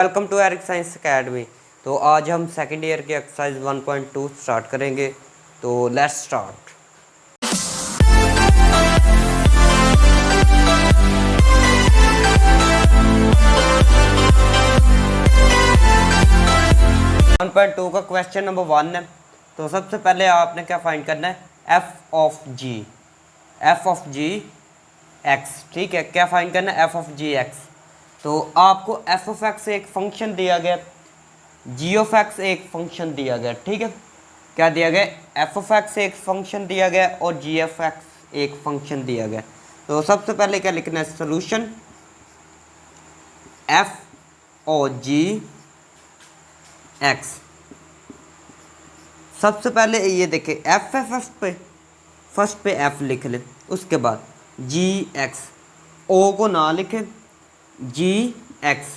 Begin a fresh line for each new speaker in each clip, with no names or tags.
Welcome to Eric science academy. तो आज हम सेकेंड ईयर की एक्सरसाइज 1.2 स्टार्ट करेंगे। तो लेट्स स्टार्ट। टू का क्वेश्चन नंबर 1 है। तो सबसे पहले आपने क्या फाइंड करना है, एफ ऑफ जी एक्स। ठीक है, क्या फाइंड करना है, एफ ऑफ जी एक्स। तो आपको एफ ऑफ एक्स एक फंक्शन दिया गया, जी ऑफ एक्स एक फंक्शन दिया गया। ठीक है, क्या दिया गया, एफ ऑफ एक्स एक फंक्शन दिया गया और जी ऑफ एक्स एक फंक्शन दिया गया। तो सबसे पहले क्या लिखना है, solution f o g x. सबसे पहले ये देखें, एफ है फर्स्ट पे एफ लिख ले, उसके बाद जी एक्स, ओ को ना लिखे, जी एक्स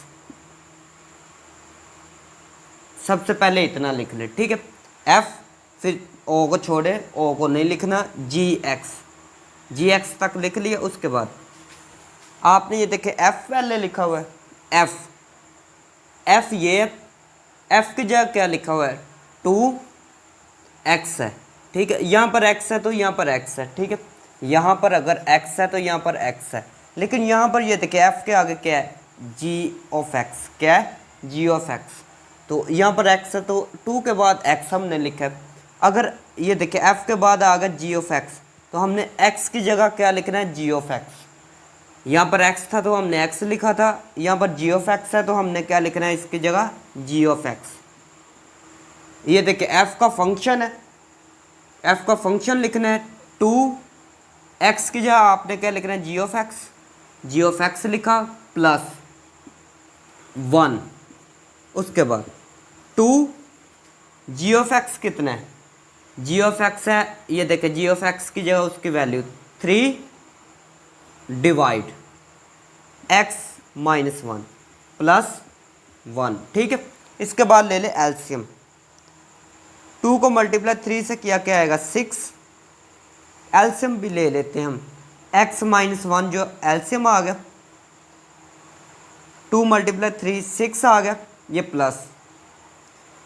सबसे पहले इतना लिख ले। ठीक है, एफ फिर ओ को छोड़े, ओ को नहीं लिखना, जी एक्स तक लिख लिया। उसके बाद आपने ये देखे एफ पहले लिखा हुआ है, एफ ये एफ की जगह क्या लिखा हुआ है, 2x है। ठीक है, यहाँ पर x है तो यहाँ पर x है। ठीक है, यहाँ पर अगर x है तो यहाँ पर x है, लेकिन यहाँ पर ये देखिए f के आगे क्या है, g ऑफ x। क्या है, g ऑफ x। तो यहाँ पर x है तो 2 के बाद x हमने लिखा है। अगर ये देखिए f के बाद आ गया g ऑफ x, तो हमने x की जगह क्या लिखना है, g ऑफ x। यहाँ पर x था तो हमने x लिखा था, यहाँ पर g ऑफ x है तो हमने क्या लिखना है इसकी जगह, g ऑफ x। ये देखिए f का फंक्शन है, f का फंक्शन लिखना है, 2x की जगह आपने क्या लिखना है, g ऑफ x लिखा प्लस 1। उसके बाद 2 g ऑफ x कितना है, g ऑफ x है, ये देखिए g ऑफ x की जगह उसकी value 3 divide x minus 1 plus 1। ठीक है, इसके बाद ले ले एलसीएम। 2 को मल्टीप्लाई 3 से किया क्या आएगा, 6। एलसीएम भी ले लेते हैं हम, x माइनस 1 जो एलसीएम आ गया, 2 मल्टीप्लाई 3 6 आ गया, ये प्लस,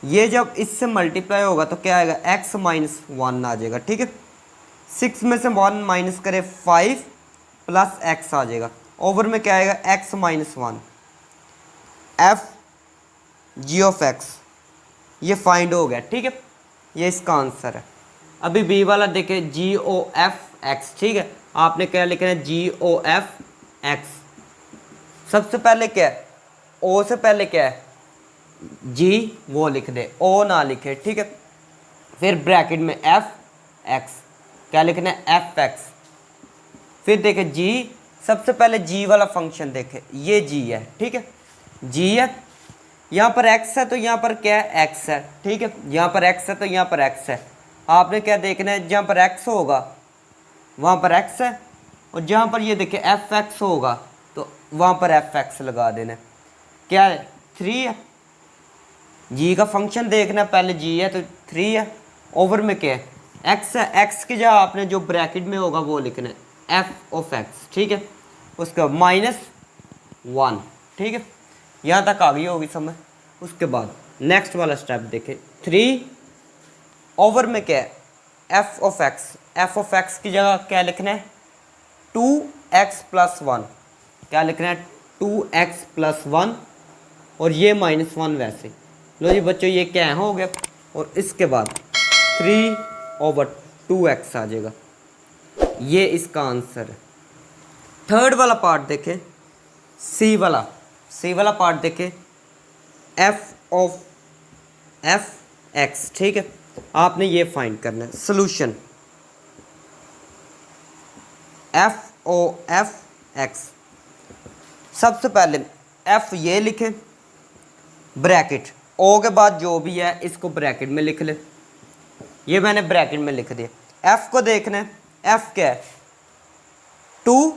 ये जब इससे मल्टीप्लाई होगा तो क्या आएगा, x माइनस 1 आ जाएगा। ठीक है, 6 में से 1 माइनस करे 5 प्लस x आ जाएगा, ओवर में क्या आएगा, x minus 1। F G of x ये फाइंड हो गया। ठीक है, ये इसका आंसर है। अभी बी वाला देखे, जी ओ एफ एक्स। ठीक है, आपने क्या लिखना है, जी ओ एफ एक्स। सबसे पहले क्या है, ओ से पहले क्या है, जी वो लिख दे, ओ ना लिखे। ठीक है, फिर ब्रैकेट में एफ एक्स, क्या लिखना है, एफ एक्स। फिर देखे जी, सबसे पहले जी वाला फंक्शन देखे, ये जी है। ठीक है, जी है, यहाँ पर x है तो यहाँ पर क्या है, x है। ठीक है, यहाँ पर x है तो यहाँ पर x है। आपने क्या देखना है, जहाँ पर x होगा वहाँ पर x है, और जहाँ पर ये देखिए एफ एक्स होगा तो वहाँ पर एफ एक्स लगा देना है। क्या है, 3 है, जी का फंक्शन देखना है, पहले जी है तो 3 है, ओवर में क्या है, x है, x की जगह आपने जो ब्रैकेट में होगा वो लिखना है, एफ ऑफ एक्स। ठीक है, उसके बाद माइनस 1। ठीक है, यहाँ तक आ गई होगी समझ। उसके बाद नेक्स्ट वाला स्टेप देखें, 3 ओवर में क्या है, एफ ऑफ एक्स की जगह क्या लिखना है, 2x प्लस 1। क्या लिखना है, 2x प्लस 1, और ये माइनस 1 वैसे। लो जी बच्चों, ये क्या हो गया, और इसके बाद 3 ओवर 2x आ जाएगा। ये इसका आंसर है। थर्ड वाला पार्ट देखें, सी वाला पार्ट देखें, एफ ऑफ एफ एक्स। ठीक है, आपने ये फाइंड करना है, solution f o f x. सबसे पहले एफ ये लिखें, ब्रैकेट, ओ के बाद जो भी है इसको ब्रैकेट में लिख ले। ये मैंने ब्रैकेट में लिख दिया। एफ को देखना है, एफ क्या है, 2,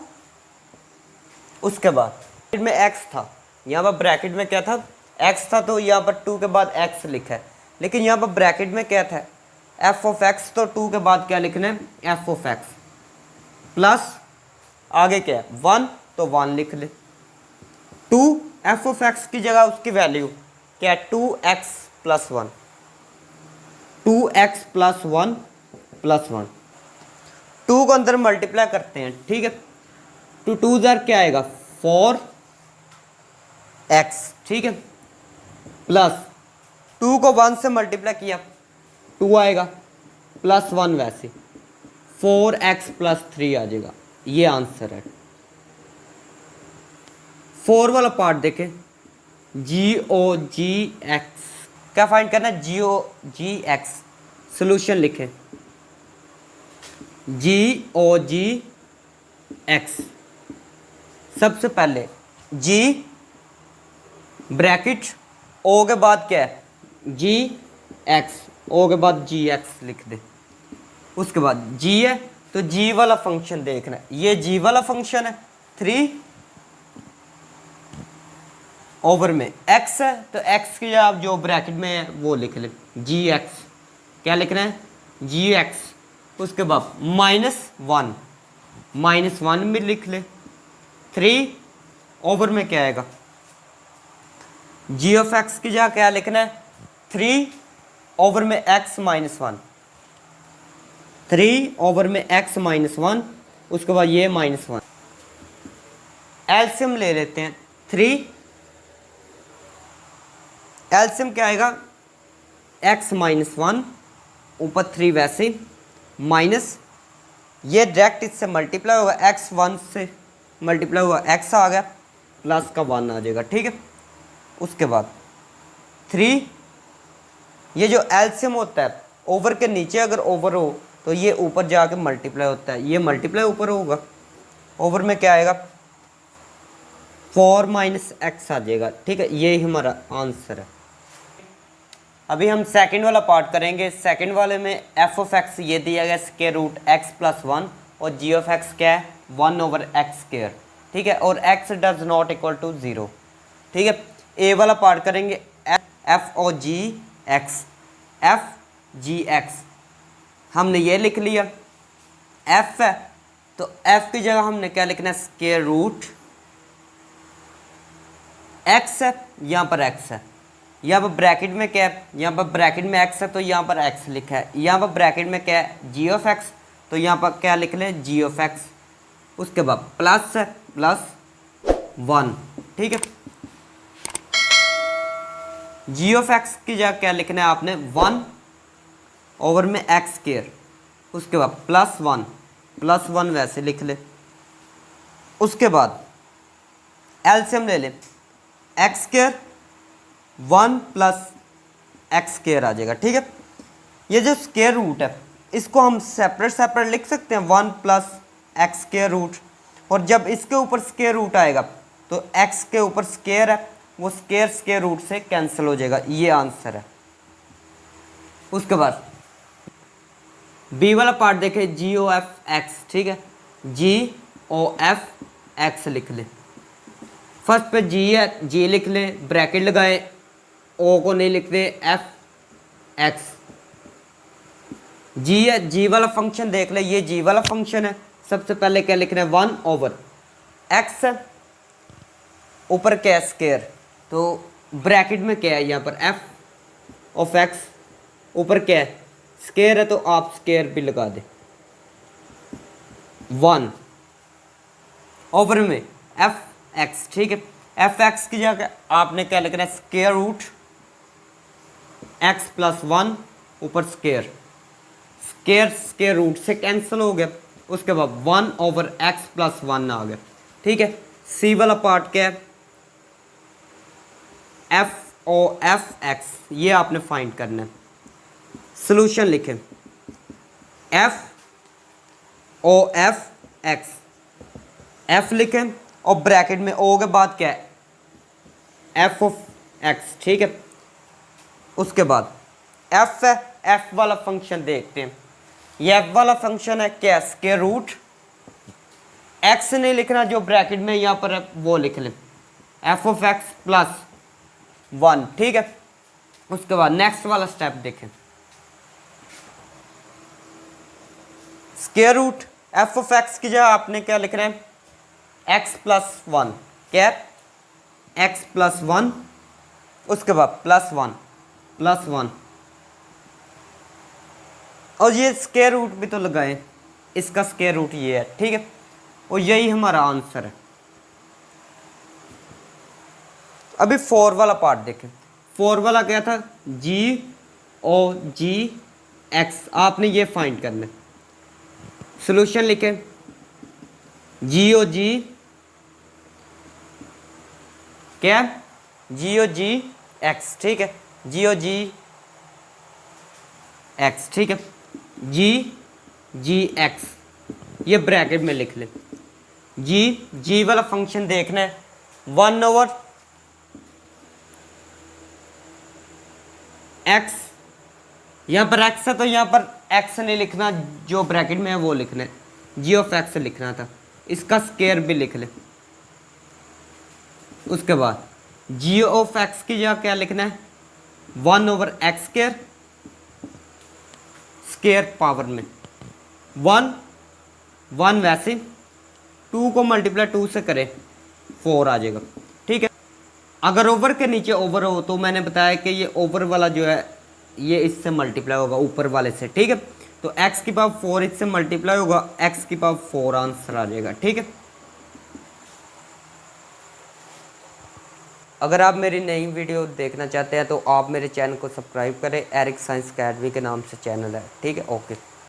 उसके बाद में x था, यहाँ पर ब्रैकेट में क्या था, x था तो यहाँ पर 2 के बाद x लिखा है, लेकिन यहाँ पर ब्रैकेट में क्या था, f ऑफ x, तो 2 के बाद क्या लिखना है, f ऑफ x प्लस आगे क्या है, 1 तो 1 लिख ले, 2 एफ ऑफ एक्स की जगह उसकी वैल्यू क्या है, 2x+1, 2x+1+1, 2 को अंदर मल्टीप्लाई करते हैं, ठीक है। 2 जार क्या आएगा, 4x, ठीक है, प्लस 2 को 1 से मल्टीप्लाई किया 2 आएगा, +1 वैसे 4x+3 आ जाएगा। ये आंसर है। 4 वाला पार्ट देखें, GOGX, क्या फाइंड करना है, GOGX, सोल्यूशन लिखें GOGX। सबसे पहले G ब्रैकेट O के बाद क्या है, GX, O के बाद GX लिख दे। उसके बाद G है तो G वाला फंक्शन देखना है, ये G वाला फंक्शन है, 3 ओवर में x है तो x की आप जो ब्रैकेट में है वो लिख ले, GX, क्या लिखना है, GX। उसके बाद -1 भी लिख ले, 3 ओवर में क्या आएगा, G ऑफ x की जगह क्या लिखना है, 3 ओवर में x-1, 3 ओवर में x-1। उसके बाद ये -1, एलसीएम ले लेते हैं, 3 एलसीएम क्या आएगा, x-1 ऊपर 3 वैसे माइनस, ये डायरेक्ट इससे मल्टीप्लाई होगा, x1 से मल्टीप्लाई हुआ x आ गया, प्लस का 1 आ जाएगा, ठीक है। उसके बाद 3, ये जो एलसीएम होता है ओवर के नीचे अगर ओवर हो तो ये ऊपर जाके मल्टीप्लाई होता है, ये मल्टीप्लाई ऊपर होगा, ओवर में क्या आएगा, 4 - x आ जाएगा, ठीक है। ये हमारा आंसर है। अभी हम सेकंड वाला पार्ट करेंगे। सेकंड वाले में एफ ऑफ एक्स ये दिया गया √x+1 और जी ऑफ एक्स क्या है, 1/x², ठीक है, और x does not equal to 0, ठीक है। ए वाला पार्ट करेंगे, f o g x, f g x हमने ये लिख लिया, एफ है तो एफ की जगह हमने क्या लिखना है, √x है, यहाँ पर x है, यहाँ पर ब्रैकेट में क्या है, यहाँ पर ब्रैकेट में x है तो यहाँ पर x लिखा है, यहाँ पर ब्रैकेट में क्या है, g ऑफ x, तो यहाँ पर क्या लिख लें, g ऑफ x। उसके बाद प्लस है, +1, ठीक है। g ऑफ x की जगह क्या लिखना है आपने, 1/x²। उसके बाद +1 वैसे लिख ले। उसके बाद एलसीएम ले ले, x², 1 + x² आ जाएगा, ठीक है। ये जो स्क्वायर रूट है इसको हम सेपरेट लिख सकते हैं, 1 + x², और जब इसके ऊपर स्क्वायर रूट आएगा तो x के ऊपर स्क्वायर है, वो स्क्वायर रूट से कैंसिल हो जाएगा, ये आंसर है। उसके बाद बी वाला पार्ट देखें, GOF(x), ठीक है, GOF(x) लिख ले। फर्स्ट पे g है, g लिख ले, ब्रैकेट लगाए, o को नहीं लिखते, f(x), g है, g वाला फंक्शन देख ले, ये g वाला फंक्शन है। सबसे पहले क्या लिखना है, 1/x है, ऊपर क्या है, स्क्वायर, तो ब्रैकेट में क्या है, यहाँ पर f ऑफ x, ऊपर क्या है, स्क्वायर है तो आप स्क्वायर भी लगा दे, 1 ओवर में f(x), ठीक है। f(x) की जगह आपने क्या लिखना है, √x+1 ऊपर स्क्वायर रूट से कैंसिल हो गया। उसके बाद 1/x+1 आ गया, ठीक है। सी वाला पार्ट क्या है, FOF(x), ये आपने फाइंड करना है। सोल्यूशन लिखें, FOF(x), f लिखें और ब्रैकेट में o के बाद क्या है, f(x), ठीक है। उसके बाद f है, f वाला फंक्शन देखते हैं। ये f वाला फंक्शन है क्या, √x नहीं लिखना, जो ब्रैकेट में यहाँ पर है वो लिख लें, f(x+1), ठीक है। उसके बाद नेक्स्ट वाला स्टेप देखें, √f(x) की जगह आपने क्या लिखना है, x+1, क्या एक्स प्लस वन, उसके बाद प्लस वन, और ये स्क्वायर रूट भी तो लगाएं, इसका स्क्वायर रूट ये है, ठीक है, और यही हमारा आंसर है। अभी 4 वाला पार्ट देखें। 4 वाला क्या था, जी ओ जी एक्स, आपने ये फाइंड करना है। सोल्यूशन लिखें, जी ओ जी क्या, जी ओ जी एक्स, ठीक है, जी ओ जी एक्स, ठीक है, जी एक्स, ये ब्रैकेट में लिख ले। जी वाला फंक्शन देखना है, 1/x, यहाँ पर x है तो यहाँ पर x नहीं लिखना, जो ब्रैकेट में है वो लिखना है, जी ऑफ एक्स लिखना था, इसका स्क्वायर भी लिख ले। उसके बाद जी ऑफ एक्स की जगह क्या लिखना है, 1/x स्क्वायर, स्क्वायर पावर में 1 वैसे 2 को मल्टीप्लाई 2 से करें 4 आ जाएगा, ठीक है। अगर ओवर के नीचे ओवर हो तो मैंने बताया कि ये ओवर वाला जो है ये इससे मल्टीप्लाई होगा ऊपर वाले से, ठीक है। तो x की पावर 4 इससे मल्टीप्लाई होगा, x की पावर 4 आंसर आ जाएगा, ठीक है। अगर आप मेरी नई वीडियो देखना चाहते हैं तो आप मेरे चैनल को सब्सक्राइब करें, एरिक साइंस अकेडमी के नाम से चैनल है, ठीक है। ओके।